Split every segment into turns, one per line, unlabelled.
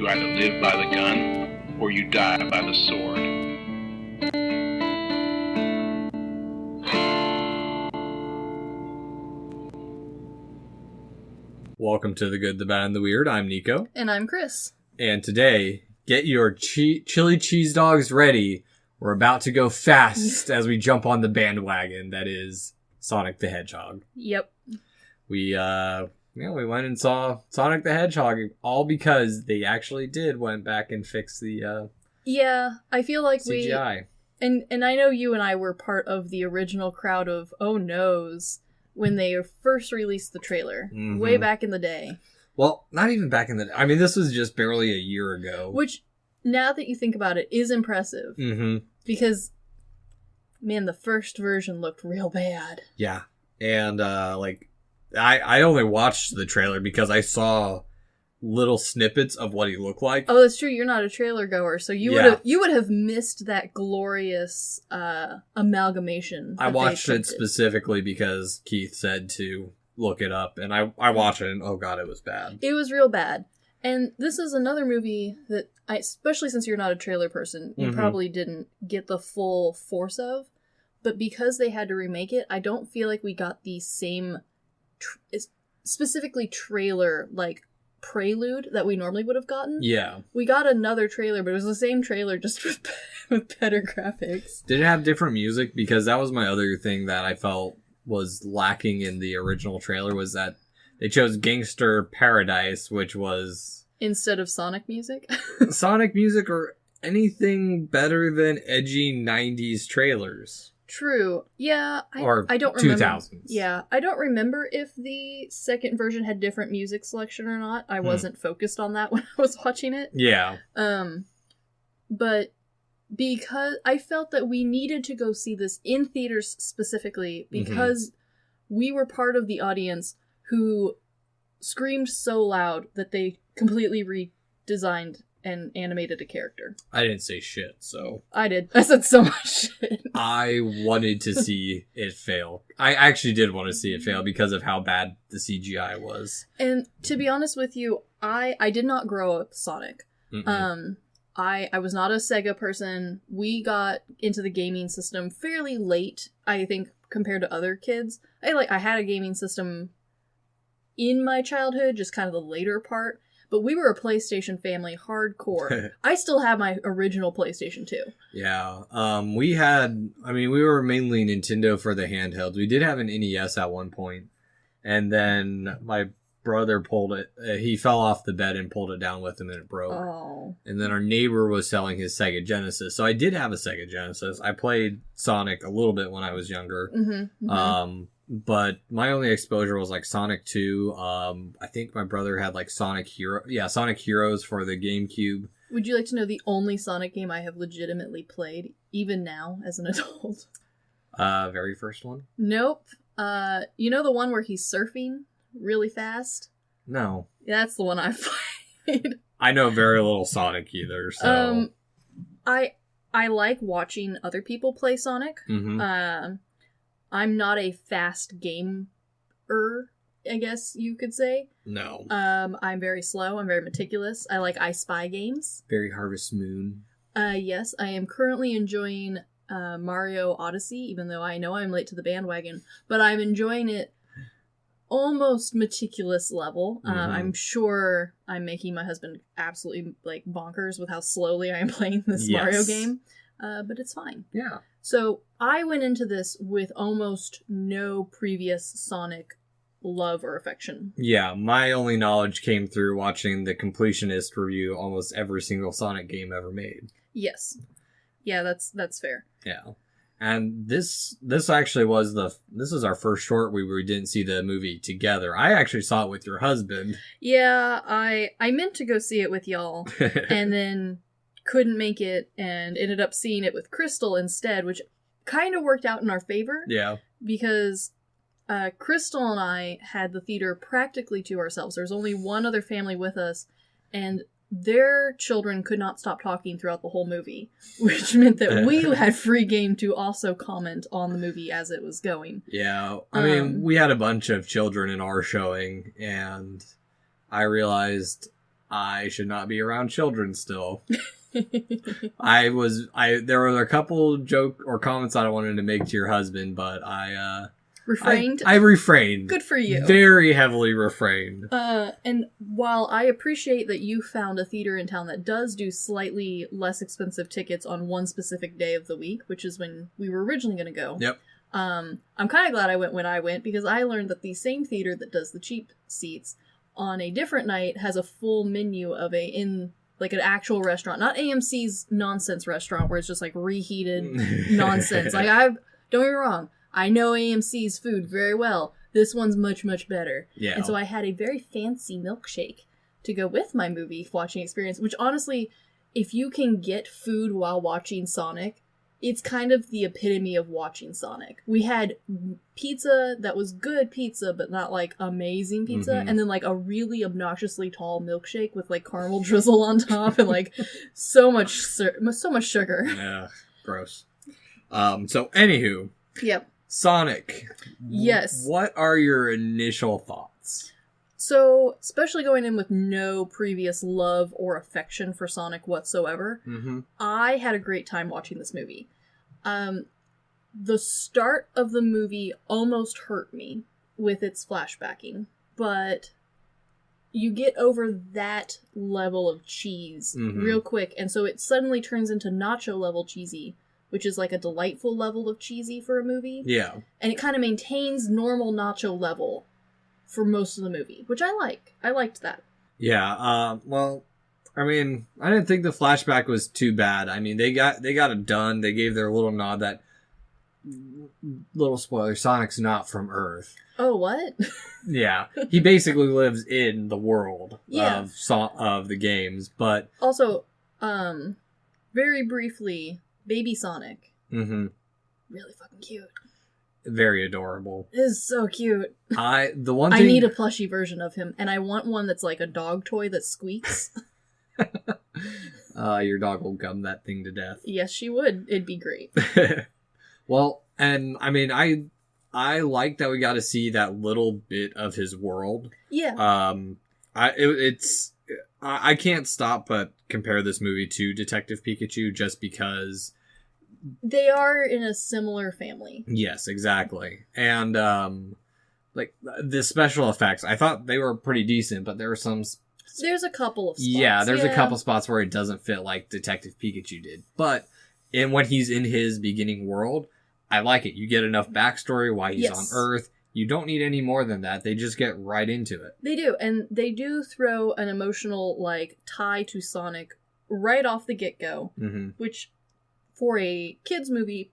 either live by the gun or you die by the sword.
Welcome to The Good, the Bad, and the Weird. I'm Nico.
And I'm Chris.
And today, get your chili cheese dogs ready. We're about to go fast as we jump on the bandwagon that is Sonic the Hedgehog.
Yep.
We went and saw Sonic the Hedgehog, all because they actually went back and fix the
I feel like
CGI.
And I know you and I were part of the original crowd of oh no's when they first released the trailer, way back in the day.
Well, not even back in the day. I mean, this was just barely a year ago.
Which, now that you think about it, is impressive. Mm-hmm. Because, man, the first version looked real bad.
Yeah. And, I only watched the trailer because I saw little snippets of what he looked like.
Oh, that's true. You're not a trailer goer, so you would have missed that glorious amalgamation.
I watched it specifically because Keith said to look it up, and I watched it, and oh god, it was bad.
It was real bad. And this is another movie that, especially since you're not a trailer person, you probably didn't get the full force of, but because they had to remake it, I don't feel like we got the same, specifically trailer, prelude that we normally would have gotten.
Yeah. We
got another trailer, but it was the same trailer, just with better graphics.
Did it have different music? Because that was my other thing that I felt was lacking in the original trailer, was that they chose Gangster Paradise, which was...
instead of Sonic music?
Sonic music or anything better than edgy 90s trailers.
True. Yeah. I don't remember. 2000s. Yeah. I don't remember if the second version had different music selection or not. I wasn't focused on that when I was watching it.
Yeah.
But because I felt that we needed to go see this in theaters specifically because we were part of the audience who screamed so loud that they completely redesigned and animated a character.
I didn't say shit, so...
I did. I said so much shit.
I wanted to see it fail. I actually did want to see it fail because of how bad the CGI was.
And to be honest with you, I did not grow up Sonic. I was not a Sega person. We got into the gaming system fairly late, I think, compared to other kids. I had a gaming system in my childhood, just kind of the later part. But we were a PlayStation family hardcore. I still have my original PlayStation 2.
Yeah. We were mainly Nintendo for the handhelds. We did have an NES at one point. And then my brother pulled it. He fell off the bed and pulled it down with him and it broke.
Oh.
And then our neighbor was selling his Sega Genesis. So I did have a Sega Genesis. I played Sonic a little bit when I was younger. But my only exposure was Sonic 2. I think my brother had Sonic Heroes for the GameCube.
Would you like to know the only Sonic game I have legitimately played, even now as an adult?
Very first one?
Nope. You know the one where he's surfing really fast?
No.
That's the one I played.
I know very little Sonic either, so...
I like watching other people play Sonic. I'm not a fast gamer, I guess you could say.
No.
I'm very slow. I'm very meticulous. I like I Spy games.
Very Harvest Moon.
Yes, I am currently enjoying Mario Odyssey, even though I know I'm late to the bandwagon. But I'm enjoying it almost meticulous level. I'm sure I'm making my husband absolutely bonkers with how slowly I am playing this Mario game. But it's fine.
Yeah.
So I went into this with almost no previous Sonic love or affection.
Yeah, my only knowledge came through watching the completionist review almost every single Sonic game ever made.
Yes. Yeah, that's fair.
Yeah. And this actually was this is our first short where we didn't see the movie together. I actually saw it with your husband.
Yeah, I meant to go see it with y'all, and then couldn't make it, and ended up seeing it with Crystal instead, which kind of worked out in our favor.
Yeah.
Because Crystal and I had the theater practically to ourselves. There was only one other family with us, and their children could not stop talking throughout the whole movie, which meant that we had free game to also comment on the movie as it was going.
Yeah, I mean, we had a bunch of children in our showing, and I realized I should not be around children still. There were a couple joke or comments I wanted to make to your husband, but
refrained?
I refrained.
Good for you.
Very heavily refrained.
And while I appreciate that you found a theater in town that does do slightly less expensive tickets on one specific day of the week, which is when we were originally going to go.
Yep.
I'm kind of glad I went when I went, because I learned that the same theater that does the cheap seats on a different night has a full menu of an actual restaurant, not AMC's nonsense restaurant where it's just like reheated nonsense. Like, don't get me wrong, I know AMC's food very well. This one's much, much better.
Yeah.
And so I had a very fancy milkshake to go with my movie watching experience, which honestly, if you can get food while watching Sonic, it's kind of the epitome of watching Sonic. We had pizza that was good pizza, but not like amazing pizza,
Mm-hmm.
and then like a really obnoxiously tall milkshake with like caramel drizzle on top and like so much sugar.
Yeah, gross. So anywho,
Yep.
Sonic.
Yes.
What are your initial thoughts?
So, especially going in with no previous love or affection for Sonic whatsoever,
Mm-hmm.
I had a great time watching this movie. The start of the movie almost hurt me with its flashbacking, but you get over that level of cheese real quick, and so it suddenly turns into nacho level cheesy, which is like a delightful level of cheesy for a movie.
Yeah.
And it kind of maintains normal nacho level for most of the movie, which I like. I liked that.
Yeah. Well, I mean, I didn't think the flashback was too bad. I mean, they got it done. They gave their little nod that, little spoiler, Sonic's not from Earth.
Oh, what?
Yeah. He basically lives in the world
Yeah.
of the games, but
Also, very briefly, baby Sonic.
mm-hmm,
Really fucking cute.
very adorable.
It is so cute.
The one thing
I need a plushie version of him, and I want one that's like a dog toy that squeaks.
your dog will gum that thing to death.
Yes, she would. It'd be great.
Well, and I mean, I like that we got to see that little bit of his world.
Yeah.
I can't stop but compare this movie to Detective Pikachu just because
They are in a similar family.
yes, exactly. And like the special effects, I thought they were pretty decent, but there were some
There's a couple of spots.
yeah, there's a couple spots where it doesn't fit like Detective Pikachu did. But when he's in his beginning world, I like it. You get enough backstory why he's on Earth. You don't need any more than that. They just get right into it.
They do, and they do throw an emotional like tie to Sonic right off the get-go, which for a kids movie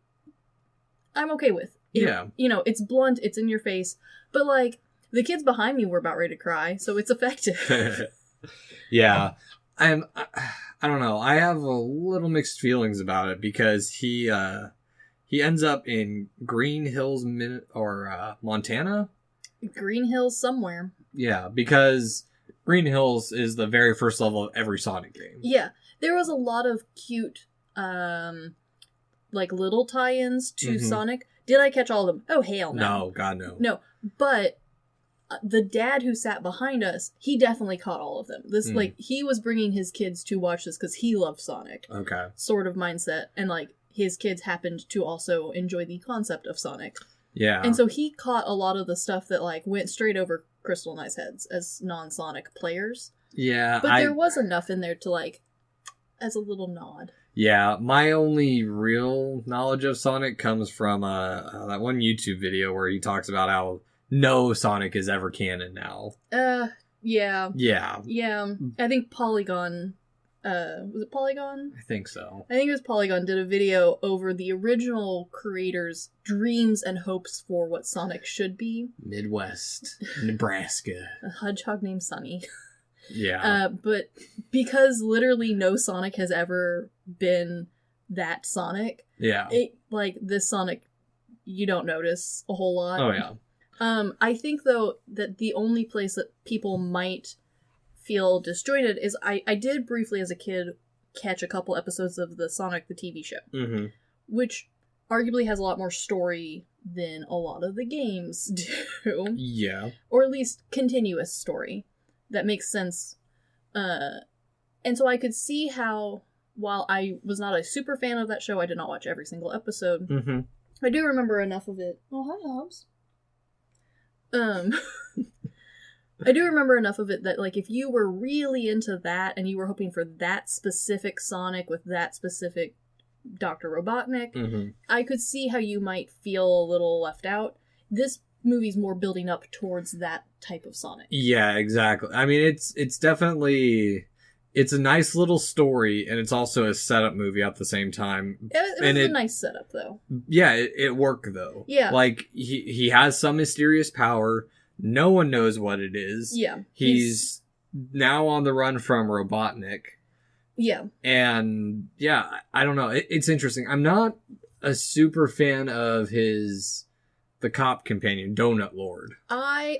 I'm okay with.
Yeah.
You know, it's blunt, it's in your face, but like the kids behind me were about ready to cry, so it's effective.
Yeah. And I don't know. I have a little mixed feelings about it because he ends up in Green Hills, Montana?
Green Hills somewhere.
Yeah, because Green Hills is the very first level of every Sonic game.
Yeah. There was a lot of cute like little tie-ins to Sonic. Did I catch all of them? Oh, hell no.
No, God no.
No, but the dad who sat behind us, he definitely caught all of them. This, like, he was bringing his kids to watch this because he loved Sonic.
Okay.
Sort of mindset. And, like, his kids happened to also enjoy the concept of Sonic.
Yeah.
And so he caught a lot of the stuff that, like, went straight over Crystal and I's heads as non-Sonic players.
Yeah.
But there was enough in there to, like, as a little nod.
Yeah, my only real knowledge of Sonic comes from that one YouTube video where he talks about how no Sonic is ever canon now.
Yeah.
Yeah.
Yeah. I think Polygon, was it Polygon?
I think so.
I think it was Polygon did a video over the original creators' dreams and hopes for what Sonic should be.
Midwest, Nebraska.
A hedgehog named Sunny.
Yeah.
But because literally no Sonic has ever been that Sonic,
yeah.
Like, this Sonic, you don't notice a whole lot.
Oh, yeah.
I think, though, that the only place that people might feel disjointed is I did briefly as a kid catch a couple episodes of the Sonic the TV show, which arguably has a lot more story than a lot of the games do.
Yeah.
Or at least continuous story that makes sense And so I could see how, while I was not a super fan of that show, I did not watch every single episode.
Mm-hmm.
I do remember enough of it. Oh, hi, Hobbs. I do remember enough of it that, like, if you were really into that and you were hoping for that specific Sonic with that specific Dr. Robotnik,
Mm-hmm.
I could see how you might feel a little left out. This movie's more building up towards that type of Sonic.
Yeah, exactly. I mean, it's definitely... It's a nice little story, and it's also a setup movie at the same time.
It was a nice setup, though.
Yeah, it worked, though.
Yeah.
Like, he has some mysterious power. No one knows what it is.
Yeah.
He's now on the run from Robotnik.
Yeah.
And, yeah, I don't know. It's interesting. I'm not a super fan of the cop companion, Donut Lord.
I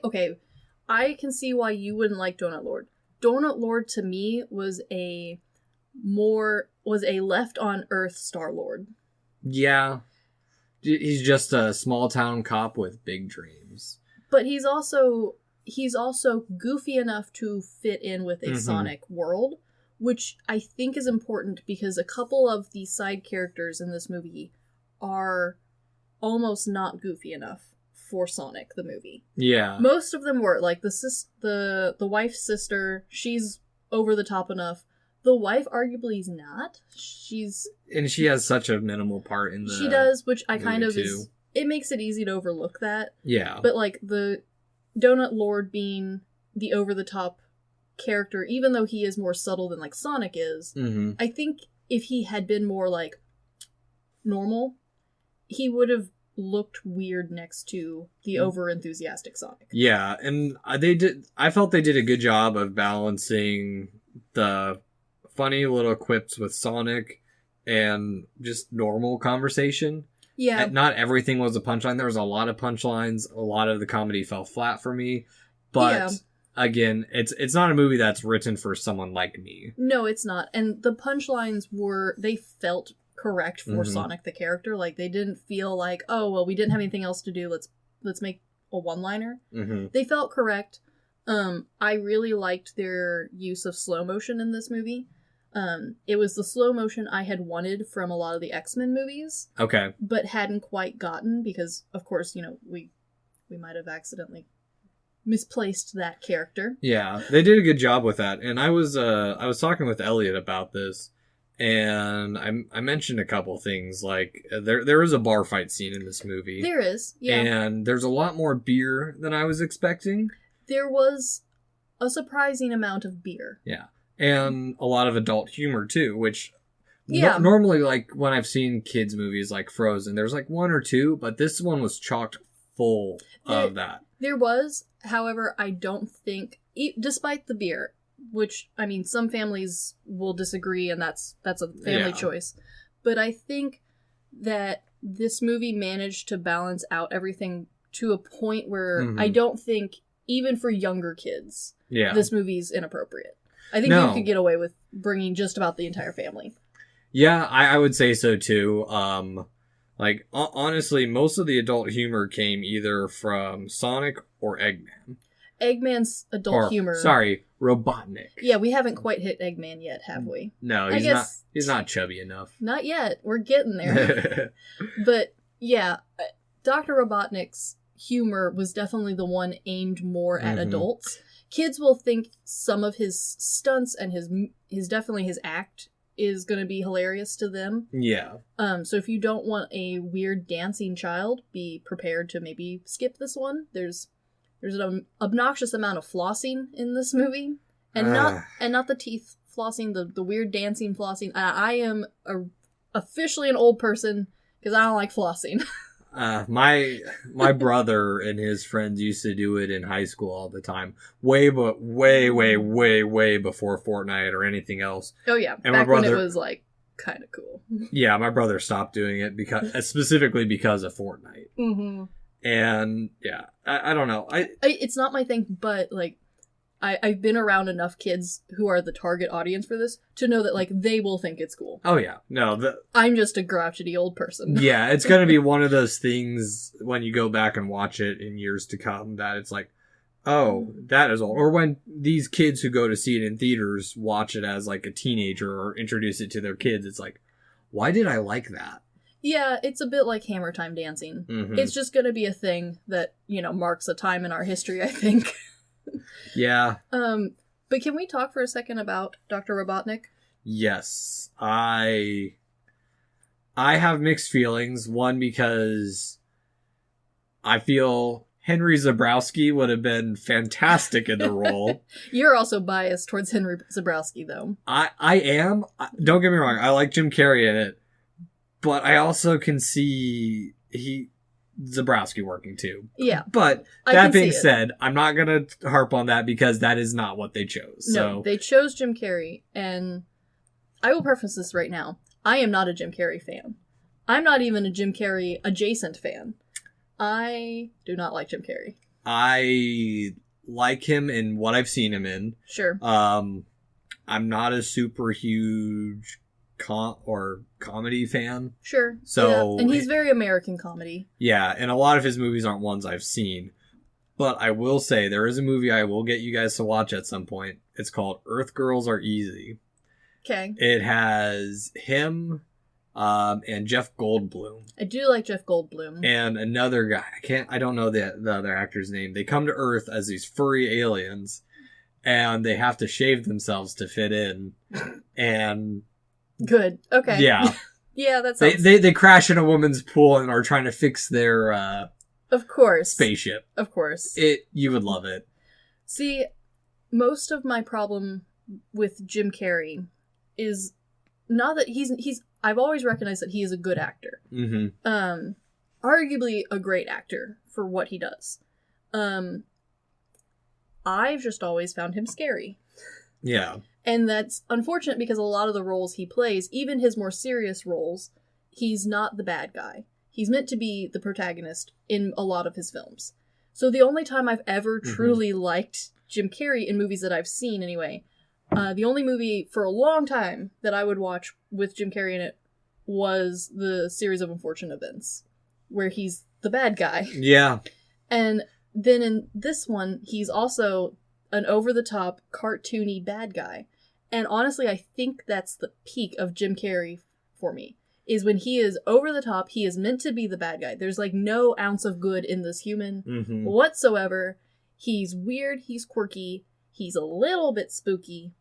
can see why you wouldn't like Donut Lord. Donut Lord to me was a left on Earth Star-Lord.
Yeah. He's just a small town cop with big dreams.
But he's also goofy enough to fit in with a
Mm-hmm.
Sonic world, which I think is important because a couple of the side characters in this movie are almost not goofy enough for Sonic the movie.
Yeah.
Most of them were, like, the wife's sister, she's over the top enough. The wife arguably is not.
And she has such a minimal part in the...
She does, which I kind of
too.
It makes it easy to overlook that.
Yeah.
But, like, the Donut Lord being the over the top character, even though he is more subtle than, like, Sonic is,
Mm-hmm.
I think if he had been more, like, normal, he would have looked weird next to the over-enthusiastic Sonic.
Yeah, and I felt they did a good job of balancing the funny little quips with Sonic and just normal conversation.
Yeah.
And not everything was a punchline. There was a lot of punchlines. A lot of the comedy fell flat for me. But again, it's not a movie that's written for someone like me.
No, it's not. And the punchlines they felt correct for
Mm-hmm.
Sonic the character. Like, they didn't feel like, oh, well, we didn't have anything else to do, let's make a one-liner.
Mm-hmm.
They felt correct. I really liked their use of slow motion in this movie. It was the slow motion I had wanted from a lot of the X-Men movies,
Okay.
but hadn't quite gotten because, of course, we might have accidentally misplaced that character.
Yeah, they did a good job with that. And I was talking with Elliot about this, and I mentioned a couple things, like there is a bar fight scene in this movie.
There is, yeah.
And there's a lot more beer than I was expecting.
There was a surprising amount of beer.
Yeah. And a lot of adult humor too, which
Yeah.
normally, like, when I've seen kids movies like Frozen, there's like one or two, but this one was chocked full of that.
There was, however, I don't think, despite the beer, which, I mean, some families will disagree, and that's a family choice, but I think that this movie managed to balance out everything to a point where I don't think, even for younger kids, this movie's inappropriate. I think you could get away with bringing just about the entire family.
Yeah, I would say so too. Like, honestly, most of the adult humor came either from Sonic or Eggman.
Eggman's adult humor.
Sorry, Robotnik.
Yeah, we haven't quite hit Eggman yet, have we?
No, he's not chubby enough.
Not yet. We're getting there. But yeah, Dr. Robotnik's humor was definitely the one aimed more at adults. Kids will think some of his stunts and his definitely his act is going to be hilarious to them.
Yeah.
So if you don't want a weird dancing child, be prepared to maybe skip this one. There's an obnoxious amount of flossing in this movie, and not the teeth flossing, the weird dancing flossing. I am officially an old person because I don't like flossing.
My brother and his friends used to do it in high school all the time. Way before Fortnite or anything else.
Oh yeah,
and
back when it was like kind of cool.
Yeah, my brother stopped doing it specifically because of Fortnite.
Mm-hmm.
And yeah, I don't know.
It's not my thing, but like I've been around enough kids who are the target audience for this to know that, like, they will think it's cool.
Oh, yeah. No,
I'm just a grouchy old person.
Yeah, it's going to be one of those things when you go back and watch it in years to come that it's like, Oh, that is old. Or when these kids who go to see it in theaters watch it as like a teenager or introduce it to their kids, it's like, why did I like that?
Yeah, it's a bit like Hammer Time Dancing.
Mm-hmm.
It's just going to be a thing that, marks a time in our history, I think.
Yeah.
But can we talk for a second about Dr. Robotnik?
Yes. I have mixed feelings. One, because I feel Henry Zebrowski would have been fantastic in the role.
You're also biased towards Henry Zebrowski, though.
I am. Don't get me wrong. I like Jim Carrey in it. But I also can see Zebrowski working too.
Yeah.
But that being said, I'm not going to harp on that because that is not what they chose.
No, they chose Jim Carrey. And I will preface this right now. I am not a Jim Carrey fan. I'm not even a Jim Carrey adjacent fan. I do not like Jim Carrey.
I like him in what I've seen him in.
Sure.
I'm not a super huge comedy fan.
Sure.
So,
yeah. And he's very American comedy.
Yeah, and a lot of his movies aren't ones I've seen. But I will say, there is a movie I will get you guys to watch at some point. It's called Earth Girls Are Easy.
Okay.
It has him and Jeff Goldblum.
I do like Jeff Goldblum.
And another guy. I don't know the other actor's name. They come to Earth as these furry aliens. And they have to shave themselves to fit in. And...
Good. Okay.
Yeah.
Yeah, that sounds...
They crash in a woman's pool and are trying to fix their...
of course.
Spaceship.
Of course.
You would love it.
See, most of my problem with Jim Carrey is not that he's I've always recognized that he is a good actor.
Mm-hmm.
Arguably a great actor for what he does. I've just always found him scary.
Yeah.
And that's unfortunate because a lot of the roles he plays, even his more serious roles, he's not the bad guy. He's meant to be the protagonist in a lot of his films. So the only time I've ever truly liked Jim Carrey in movies that I've seen anyway, the only movie for a long time that I would watch with Jim Carrey in it was the Series of Unfortunate Events, where he's the bad guy.
Yeah.
And then in this one, he's also an over-the-top, cartoony bad guy. And honestly, I think that's the peak of Jim Carrey for me, is when he is over-the-top, he is meant to be the bad guy. There's like no ounce of good in this human whatsoever. He's weird, he's quirky, he's a little bit spooky.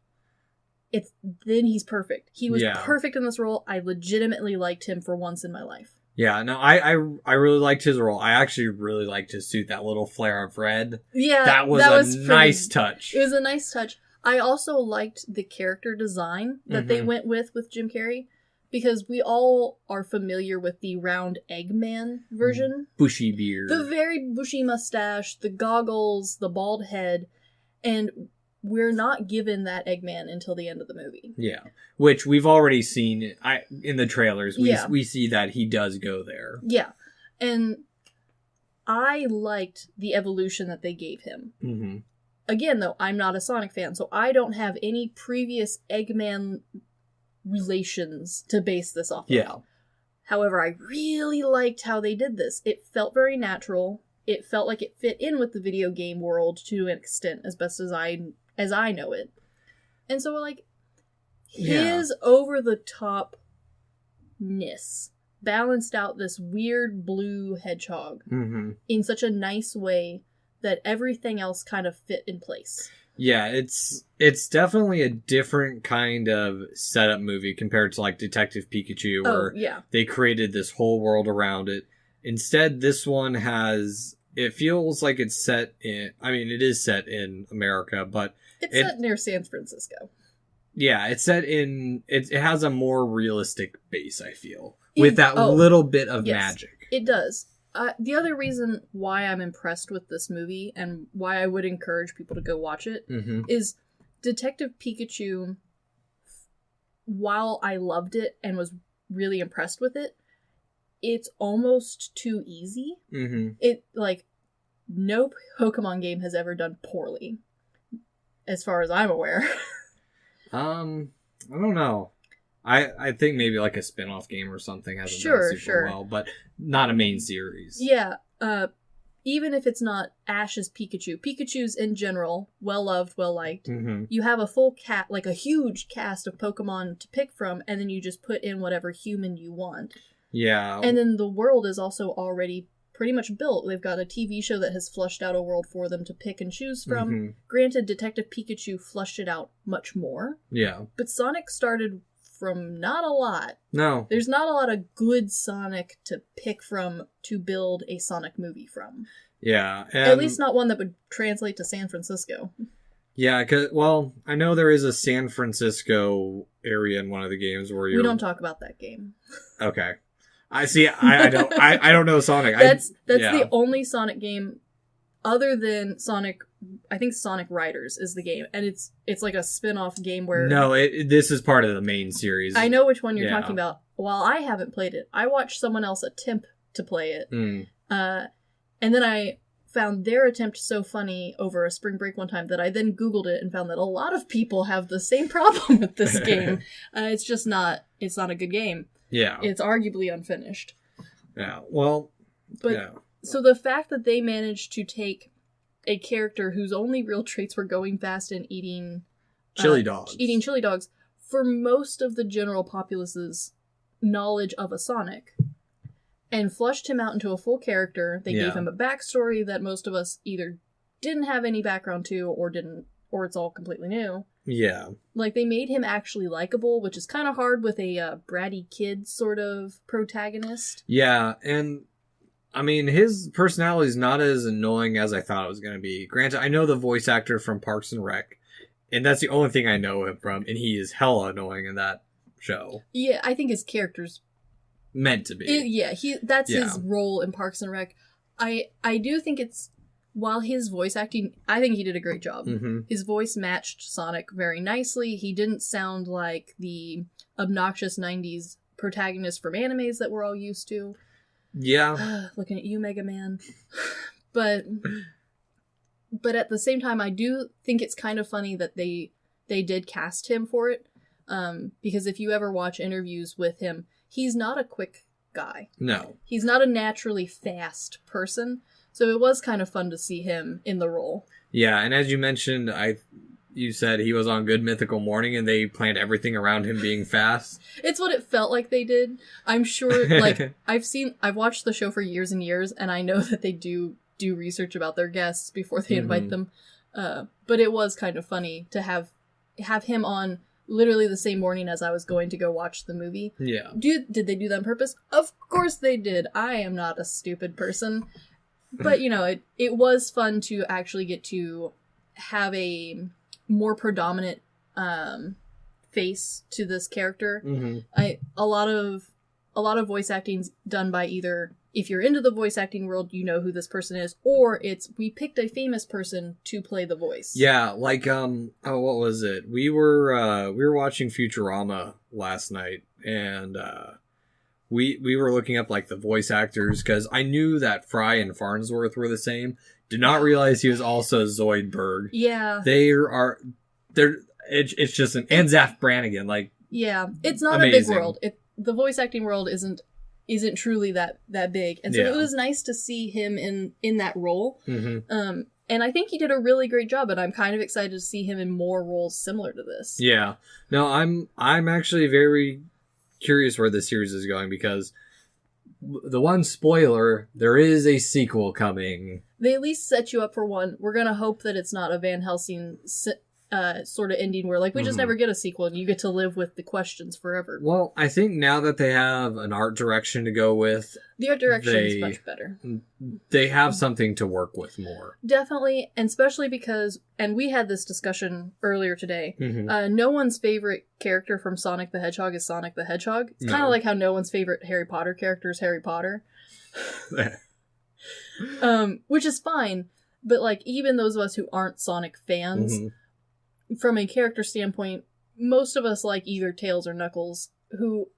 Then he's perfect. He was perfect in this role. I legitimately liked him for once in my life.
Yeah, no, I really liked his role. I actually really liked his suit, that little flare of red.
Yeah,
that was a nice touch.
It was a nice touch. I also liked the character design that they went with Jim Carrey, because we all are familiar with the round Eggman version.
Bushy beard.
The very bushy mustache, the goggles, the bald head, and we're not given that Eggman until the end of the movie.
Yeah, which we've already seen in the trailers. We see that he does go there. Yeah,
and I liked the evolution that they gave him. Mm-hmm. Again, though, I'm not a Sonic fan, so I don't have any previous Eggman relations to base this off of. However, I really liked how they did this. It felt very natural. It felt like it fit in with the video game world to an extent, as best as I know it. And so, like, his over-the-top-ness balanced out this weird blue hedgehog in such a nice way that everything else kind of fit in place.
Yeah, it's definitely a different kind of setup movie compared to, like, Detective Pikachu, where they created this whole world around it. Instead, this one it feels like it's set in, I mean, it is set in America, but
it's set near San Francisco.
Yeah, it's set in, it has a more realistic base, I feel, with that little bit of magic.
It does. The other reason why I'm impressed with this movie and why I would encourage people to go watch it is Detective Pikachu, while I loved it and was really impressed with it, it's almost too easy. It, like, no Pokemon game has ever done poorly, as far as I'm aware. I
don't know. I think maybe like a spin-off game or something hasn't done super well, but not a main series.
Yeah. even if it's not Ash's Pikachu, Pikachu's in general, well-loved, well-liked.
Mm-hmm.
You have a full like a huge cast of Pokemon to pick from, and then you just put in whatever human you want.
Yeah.
And then the world is also already pretty much built. They've got a TV show that has flushed out a world for them to pick and choose from.
Mm-hmm.
Granted, Detective Pikachu flushed it out much more.
Yeah.
But Sonic started from not a lot.
No.
There's not a lot of good Sonic to pick from to build a Sonic movie from.
Yeah.
At least not one that would translate to San Francisco.
Yeah, well, I know there is a San Francisco area in one of the games where you...
We don't talk about that game.
Okay. I see. I don't know Sonic.
That's the only Sonic game other than Sonic. I think Sonic Riders is the game, and it's like a spin-off game where
this is part of the main series.
I know which one you're talking about. While I haven't played it, I watched someone else attempt to play it, and then I found their attempt so funny over a spring break one time that I then Googled it and found that a lot of people have the same problem with this game. It's just not. It's not a good game.
Yeah.
It's arguably unfinished.
Yeah. Well,
So the fact that they managed to take a character whose only real traits were going fast and eating
chili dogs
for most of the general populace's knowledge of a Sonic and flushed him out into a full character. They gave him a backstory that most of us either didn't have any background to or it's all completely new.
Yeah.
Like, they made him actually likable, which is kind of hard with a bratty kid sort of protagonist.
Yeah, and, I mean, his personality is not as annoying as I thought it was going to be. Granted, I know the voice actor from Parks and Rec, and that's the only thing I know him from, and he is hella annoying in that show.
Yeah, I think his character's...
meant to be.
That's his role in Parks and Rec. I do think it's... While his voice acting, I think he did a great job.
Mm-hmm.
His voice matched Sonic very nicely. He didn't sound like the obnoxious 90s protagonist from animes that we're all used to.
Yeah.
Looking at you, Mega Man. But at the same time, I do think it's kind of funny that they did cast him for it. Because if you ever watch interviews with him, he's not a quick guy.
No.
He's not a naturally fast person. So it was kind of fun to see him in the role. Yeah,
and as you mentioned, you said he was on Good Mythical Morning and they planned everything around him being fast.
It's what it felt like they did. I'm sure, like, I've watched the show for years and years, and I know that they do research about their guests before they invite them. But it was kind of funny to have him on literally the same morning as I was going to go watch the movie.
Yeah.
Did they do that on purpose? Of course they did. I am not a stupid person. But, you know, it was fun to actually get to have a more predominant face to this character.
Mm-hmm.
A lot of voice acting's done by either, if you're into the voice acting world, you know who this person is, or it's we picked a famous person to play the voice.
Yeah, like what was it? We were watching Futurama last night, and we were looking up like the voice actors because I knew that Fry and Farnsworth were the same. Did not realize he was also Zoidberg.
Yeah,
it's just and Zaf Brannigan, like,
yeah, it's not
amazing.
A big world. The voice acting world isn't truly that big, and so it was nice to see him in that role.
Mm-hmm.
And I think he did a really great job, and I'm kind of excited to see him in more roles similar to this.
Yeah, no, I'm actually very curious where this series is going, because the one spoiler, there is a sequel coming.
They at least set you up for one. We're gonna hope that it's not a Van Helsing sort of ending where, like, we just never get a sequel and you get to live with the questions forever.
Well, I think now that they have an art direction to go with,
the art direction is much better.
They have something to work with more.
Definitely, and especially because, and we had this discussion earlier today, no one's favorite character from Sonic the Hedgehog is Sonic the Hedgehog. It's kind of like how no one's favorite Harry Potter character is Harry Potter. Which is fine, but, like, even those of us who aren't Sonic fans, from a character standpoint, most of us like either Tails or Knuckles, who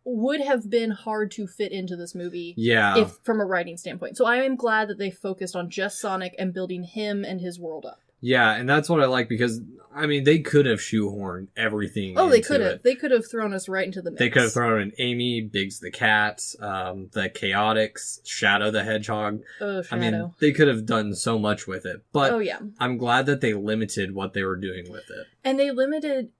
would have been hard to fit into this movie if from a writing standpoint. So I am glad that they focused on just Sonic and building him and his world up.
Yeah, and that's what I like because, I mean, they could have shoehorned everything
Oh,
into
they could have.
it.
They could have thrown us right into the mix.
They could have thrown in Amy, Biggs the Cat, the Chaotix, Shadow the Hedgehog.
Oh, Shadow.
I mean, they could have done so much with it. But
oh, yeah.
I'm glad that they limited what they were doing with it.
And they limited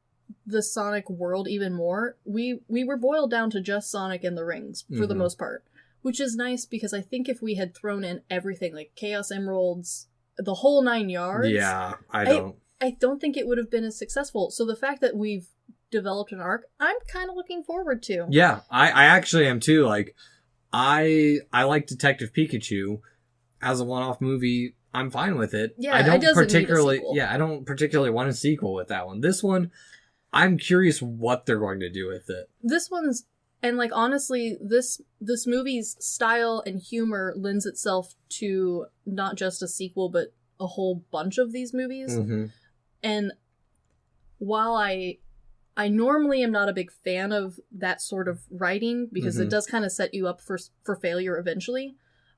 the Sonic world even more. We were boiled down to just Sonic and the rings for the most part, which is nice because I think if we had thrown in everything like Chaos Emeralds, the whole 9 yards,
Yeah, I
don't think it would have been as successful. So the fact that we've developed an arc, I'm kind of looking forward to.
Yeah, I actually am too. Like, I like Detective Pikachu as a one-off movie. I'm fine with it.
Yeah,
I don't
it doesn't
particularly.
need a sequel.
Yeah, I don't particularly want a sequel with that one. This one, I'm curious what they're going to do with it.
This one's, and like honestly, this movie's style and humor lends itself to not just a sequel, but a whole bunch of these movies.
Mm-hmm.
And while I normally am not a big fan of that sort of writing because it does kind of set you up for failure eventually,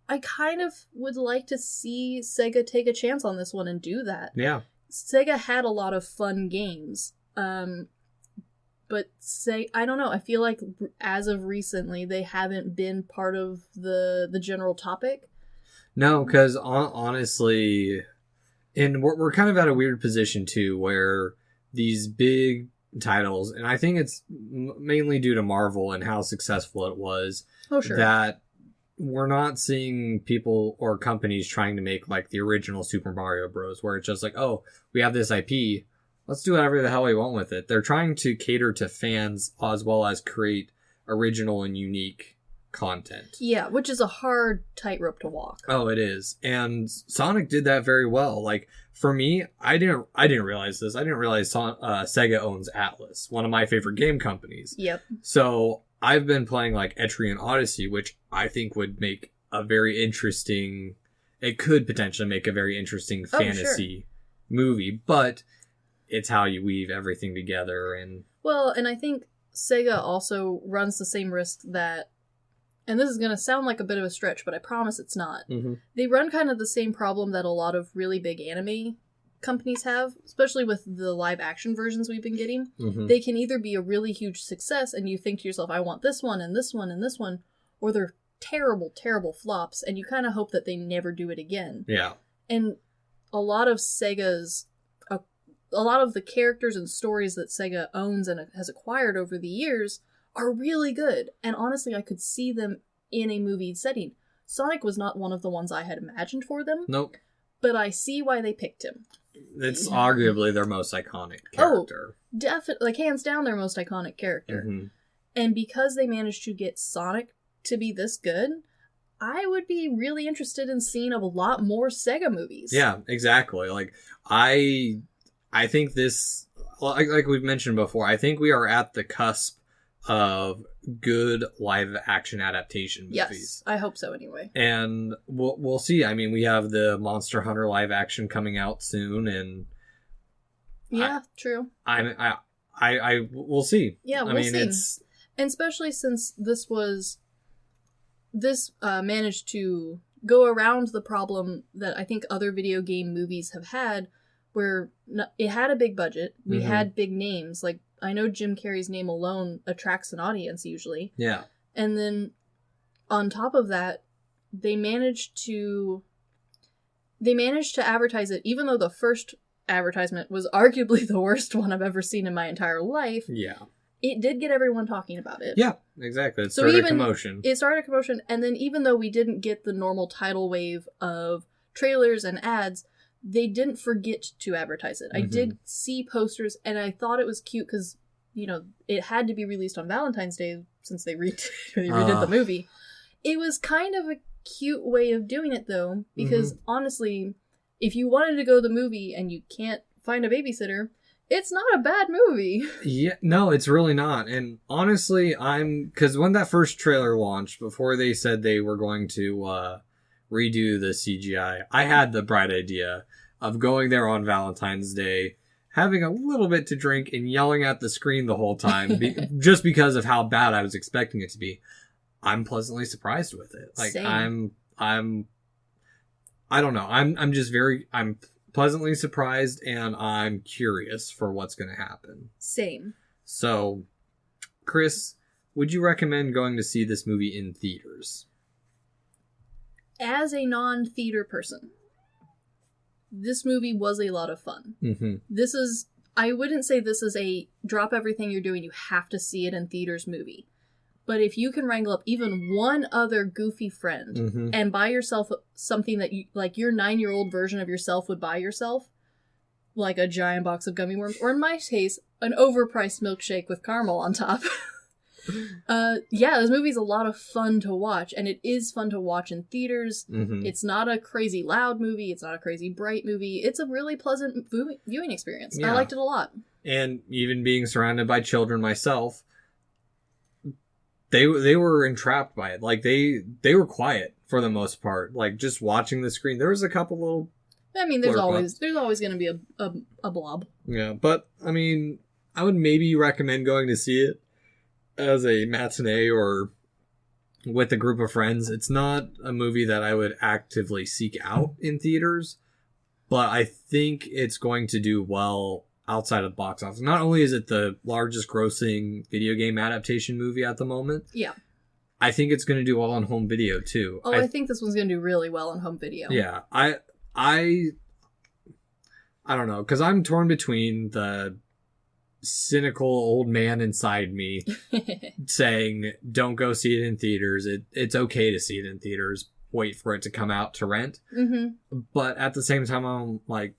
I kind of would like to see Sega take a chance on this one and do that.
Yeah.
Sega had a lot of fun games. But I don't know, I feel like as of recently, they haven't been part of the general topic.
No, because honestly, and we're kind of at a weird position too, where these big titles, and I think it's mainly due to Marvel and how successful it was,
Oh, sure.
that we're not seeing people or companies trying to make like the original Super Mario Bros. Where it's just like, oh, we have this IP, let's do whatever the hell we want with it. They're trying to cater to fans as well as create original and unique content.
Yeah, which is a hard tightrope to walk.
Oh, it is. And Sonic did that very well. Like, for me, I didn't realize this. I didn't realize Sega owns Atlas, one of my favorite game companies.
Yep.
So I've been playing like Etrian Odyssey, which I think would make a very interesting, it could potentially make a very interesting fantasy movie, but it's how you weave everything together. And
well, and I think Sega also runs the same risk that, and this is going to sound like a bit of a stretch, but I promise it's not.
Mm-hmm.
They run kind of the same problem that a lot of really big anime companies have, especially with the live action versions we've been getting.
Mm-hmm.
They can either be a really huge success and you think to yourself, I want this one and this one and this one, or they're terrible, terrible flops and you kind of hope that they never do it again.
Yeah.
And a lot of a lot of the characters and stories that Sega owns and has acquired over the years are really good. And honestly, I could see them in a movie setting. Sonic was not one of the ones I had imagined for them.
Nope.
But I see why they picked him.
It's arguably their most iconic character.
Oh, definitely. Like, hands down, their most iconic character.
Mm-hmm.
And because they managed to get Sonic to be this good, I would be really interested in seeing a lot more Sega movies.
Yeah, exactly. Like, I think this, like we've mentioned before, I think we are at the cusp of good live action adaptation movies.
Yes, I hope so anyway.
And we'll see. I mean, we have the Monster Hunter live action coming out soon, and
yeah, true.
We'll see.
Yeah, we'll see. And especially since this managed to go around the problem that I think other video game movies have had, where it had a big budget, we had big names, like I know Jim Carrey's name alone attracts an audience usually.
Yeah.
And then on top of that, they managed to advertise it, even though the first advertisement was arguably the worst one I've ever seen in my entire life.
Yeah.
It did get everyone talking about it.
Yeah, exactly. It started a commotion.
It started a commotion, and then even though we didn't get the normal tidal wave of trailers and ads, they didn't forget to advertise it. I did see posters, and I thought it was cute because, it had to be released on Valentine's Day since they redid the movie. It was kind of a cute way of doing it, though, because honestly, if you wanted to go to the movie and you can't find a babysitter, it's not a bad movie.
Yeah, no, it's really not. And honestly, because when that first trailer launched, before they said they were going to redo the CGI, I had the bright idea of going there on Valentine's Day, having a little bit to drink and yelling at the screen the whole time, just because of how bad I was expecting it to be. I'm pleasantly surprised with it. Like,
same.
I don't know. I'm pleasantly surprised, and I'm curious for what's going to happen.
Same.
So, Chris, would you recommend going to see this movie in theaters?
As a non-theater person, this movie was a lot of fun. I wouldn't say this is a drop everything you're doing, you have to see it in theaters movie. But if you can wrangle up even one other goofy friend and buy yourself something that you, like your 9-year-old version of yourself would buy yourself, like a giant box of gummy worms, or in my case, an overpriced milkshake with caramel on top. This movie's a lot of fun to watch, and it is fun to watch in theaters. It's not a crazy loud movie. It's not a crazy bright movie. It's a really pleasant viewing experience. Yeah. I liked it a lot. And
even being surrounded by children myself, they were entrapped by it. Like, they were quiet for the most part. Like, just watching the screen. There was a couple little... I mean, there's always going to be a blob. Yeah, but, I mean, I would maybe recommend going to see it as a matinee or with a group of friends. It's not a movie that I would actively seek out in theaters, but I think it's going to do well outside of the box office. Not only is it the largest grossing video game adaptation movie at the moment, I think it's going to do well on home video too. I think this one's going to do really well on home video. Yeah, I don't know, because I'm torn between the cynical old man inside me saying, don't go see it in theaters. It's okay to see it in theaters. Wait for it to come out to rent. But at the same time, I'm like,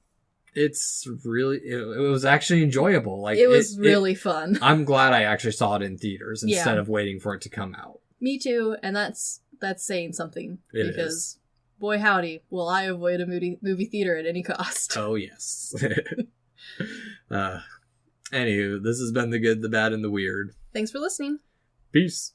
it was actually enjoyable. Like, it was really fun. I'm glad I actually saw it in theaters instead of waiting for it to come out. Me too, and that's saying something. Because boy howdy, will I avoid a movie theater at any cost. Oh yes. Anywho, this has been The Good, the Bad, and the Weird. Thanks for listening. Peace.